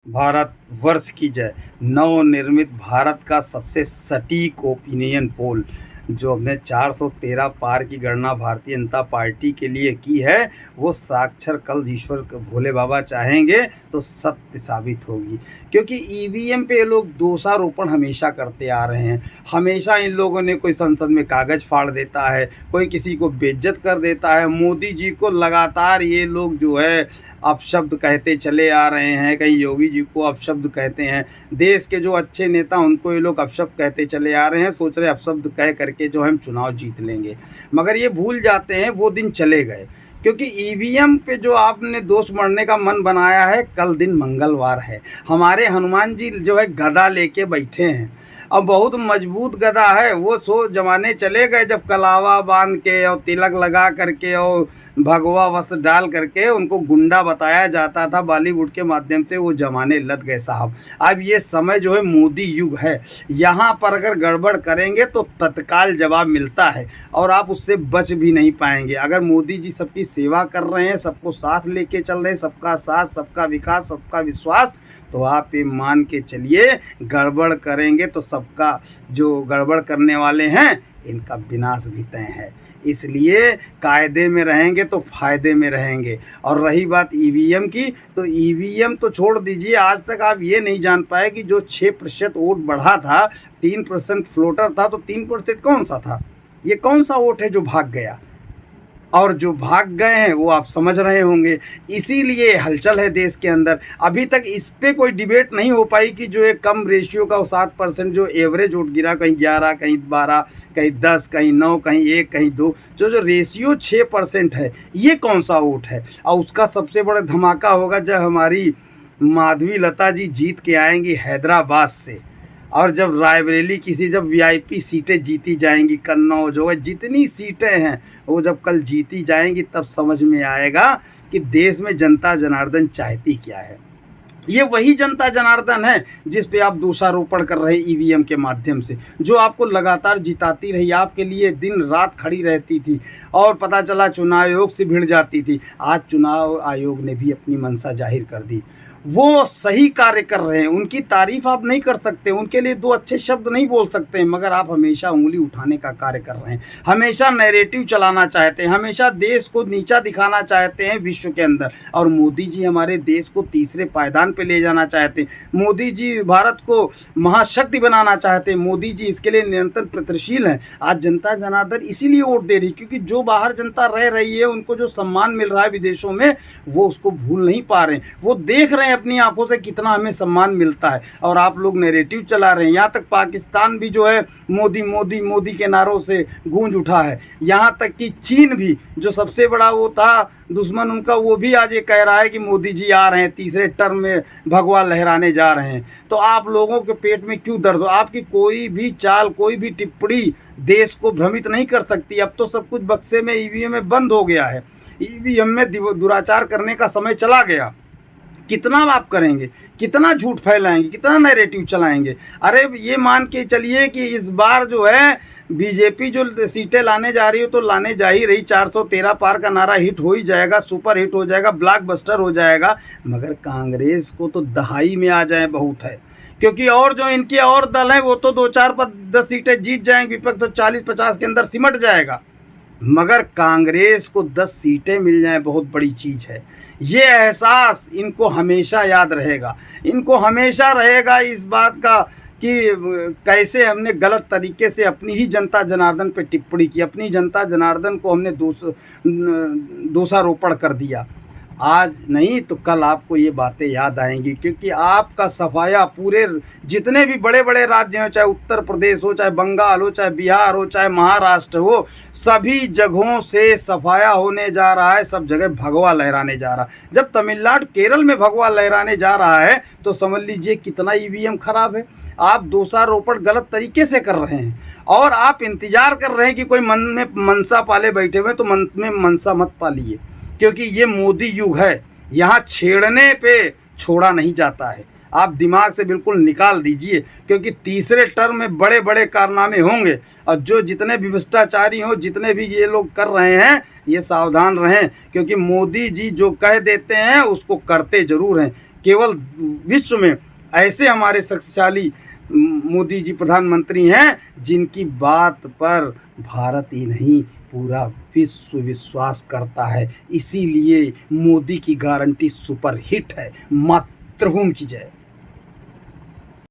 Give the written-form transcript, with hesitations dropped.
भारत वर्ष की जय। नवनिर्मित भारत का सबसे सटीक ओपिनियन पोल जो हमने 413 पार की गणना भारतीय जनता पार्टी के लिए की है, वो साक्षर कल ईश्वर भोले बाबा चाहेंगे तो सत्य साबित होगी। क्योंकि ईवीएम पे ये लोग दोषारोपण हमेशा करते आ रहे हैं। हमेशा इन लोगों ने कोई संसद में कागज़ फाड़ देता है, कोई किसी को बेइज्जत कर देता है। मोदी जी को लगातार ये लोग जो है अपशब्द कहते चले आ रहे हैं। कहीं योगी जी को अपशब्द कहते हैं। देश के जो अच्छे नेता उनको ये लोग अपशब्द कहते चले आ रहे हैं, सोच रहे अपशब्द कह करके जो हम चुनाव जीत लेंगे। मगर ये भूल जाते हैं वो दिन चले गए। क्योंकि ईवीएम पे जो आपने दोष मढ़ने का मन बनाया है, कल दिन मंगलवार है। हमारे हनुमान जी जो है गदा लेके बैठे हैं। अब बहुत मजबूत गदा है। वो सो जमाने चले गए जब कलावा बांध के और तिलक लगा करके और भगवा वस्त्र डाल करके उनको गुंडा बताया जाता था बॉलीवुड के माध्यम से। वो जमाने लद गए साहब। अब ये समय जो है मोदी युग है। यहाँ पर अगर गड़बड़ करेंगे तो तत्काल जवाब मिलता है और आप उससे बच भी नहीं पाएंगे। अगर मोदी जी सबकी सेवा कर रहे हैं, सबको साथ लेके चल रहे हैं, सबका साथ, सबका विकास, सबका विश्वास, तो आप ये मान के चलिए गड़बड़ करेंगे तो सबका जो गड़बड़ करने वाले हैं इनका विनाश भी तय है। इसलिए कायदे में रहेंगे तो फ़ायदे में रहेंगे। और रही बात ईवीएम की, तो ईवीएम तो छोड़ दीजिए। आज तक आप ये नहीं जान पाए कि जो 6% वोट बढ़ा था, 3% फ्लोटर था, तो 3% कौन सा था? ये कौन सा वोट है जो भाग गया? और जो भाग गए हैं वो आप समझ रहे होंगे। इसीलिए हलचल है देश के अंदर। अभी तक इस पे कोई डिबेट नहीं हो पाई कि जो एक कम रेशियो का 7% जो एवरेज वोट गिरा, कहीं 11, कहीं 12, कहीं 10, कहीं 9, कहीं 1, कहीं 2, जो रेशियो 6% है, ये कौन सा वोट है? और उसका सबसे बड़ा धमाका होगा जब हमारी माधवी लता जी जीत के आएंगी हैदराबाद से। और जब रायबरेली किसी जब वीआईपी सीटें जीती जाएंगी, कन्नौज होगा, जितनी सीटें हैं वो जब कल जीती जाएंगी तब समझ में आएगा कि देश में जनता जनार्दन चाहती क्या है। ये वही जनता जनार्दन है जिस पे आप दोषारोपण कर रहे ईवीएम के माध्यम से, जो आपको लगातार जिताती रही, आपके लिए दिन रात खड़ी रहती थी और पता चला चुनाव आयोग से भिड़ जाती थी। आज चुनाव आयोग ने भी अपनी मंशा जाहिर कर दी। वो सही कार्य कर रहे हैं, उनकी तारीफ आप नहीं कर सकते, उनके लिए दो अच्छे शब्द नहीं बोल सकते हैं, मगर आप हमेशा उंगली उठाने का कार्य कर रहे हैं। हमेशा नैरेटिव चलाना चाहते हैं, हमेशा देश को नीचा दिखाना चाहते हैं विश्व के अंदर। और मोदी जी हमारे देश को तीसरे पायदान पे ले जाना चाहते हैं। मोदी जी भारत को महाशक्ति बनाना चाहते हैं। मोदी जी इसके लिए निरंतर प्रयत्नशील हैं। आज जनता जनार्दन इसीलिए वोट दे रही, क्योंकि जो बाहर जनता रह रही है उनको जो सम्मान मिल रहा है विदेशों में, वो उसको भूल नहीं पा रहे हैं। वो देख रहे हैं अपनी आंखों से कितना हमें सम्मान मिलता है। और आप लोग नैरेटिव चला रहे हैं। यहाँ तक पाकिस्तान भी जो है मोदी मोदी मोदी के नारों से गूंज उठा है। यहाँ तक कि चीन भी, जो सबसे बड़ा वो था दुश्मन उनका, वो भी आज ये कह रहा है कि मोदी जी आ रहे हैं, तीसरे टर्म में भगवा लहराने जा रहे हैं। तो आप लोगों के पेट में क्यों दर्द हो? आपकी कोई भी चाल, कोई भी टिप्पणी देश को भ्रमित नहीं कर सकती। अब तो सब कुछ बक्से में, ईवीएम में बंद हो गया है। ईवीएम में दुराचार करने का समय चला गया। कितना आप करेंगे, कितना झूठ फैलाएंगे, कितना नैरेटिव चलाएंगे? अरे ये मान के चलिए कि इस बार जो है बीजेपी जो सीटें लाने जा रही है तो लाने जा ही रही। 413 पार का नारा हिट हो ही जाएगा, सुपर हिट हो जाएगा, ब्लॉकबस्टर हो जाएगा। मगर कांग्रेस को तो दहाई में आ जाए बहुत है। क्योंकि और जो इनके और दल हैं वो तो 2-4 पर 10 सीटें जीत जाएंगे, विपक्ष तो 40-50 के अंदर सिमट जाएगा। मगर कांग्रेस को 10 सीटें मिल जाएं बहुत बड़ी चीज़ है। ये एहसास इनको हमेशा याद रहेगा। इनको हमेशा रहेगा इस बात का कि कैसे हमने गलत तरीके से अपनी ही जनता जनार्दन पे टिप्पणी की, अपनी जनता जनार्दन को हमने दोषारोपण कर दिया। आज नहीं तो कल आपको ये बातें याद आएंगी, क्योंकि आपका सफाया पूरे जितने भी बड़े बड़े राज्य हो, चाहे उत्तर प्रदेश हो, चाहे बंगाल हो, चाहे बिहार हो, चाहे महाराष्ट्र हो, सभी जगहों से सफाया होने जा रहा है। सब जगह भगवा लहराने जा रहा है। जब तमिलनाडु केरल में भगवा लहराने जा रहा है तो समझ लीजिए कितना ईवीएम खराब है। आप दोषारोपण गलत तरीके से कर रहे हैं और आप इंतजार कर रहे हैं कि कोई मन में मनसा पाले बैठे हुए, तो मन में मनसा मत पालिए। क्योंकि ये मोदी युग है। यहाँ छेड़ने पे छोड़ा नहीं जाता है। आप दिमाग से बिल्कुल निकाल दीजिए, क्योंकि तीसरे टर्म में बड़े बड़े कारनामे होंगे। और जो जितने भी भ्रष्टाचारी हों, जितने भी ये लोग कर रहे हैं, ये सावधान रहें। क्योंकि मोदी जी जो कह देते हैं उसको करते ज़रूर हैं। केवल विश्व में ऐसे हमारे शक्तिशाली मोदी जी प्रधानमंत्री हैं जिनकी बात पर भारत ही नहीं पूरा विश्व विश्वास करता है। इसीलिए मोदी की गारंटी सुपर हिट है। मातृभूमि की जय।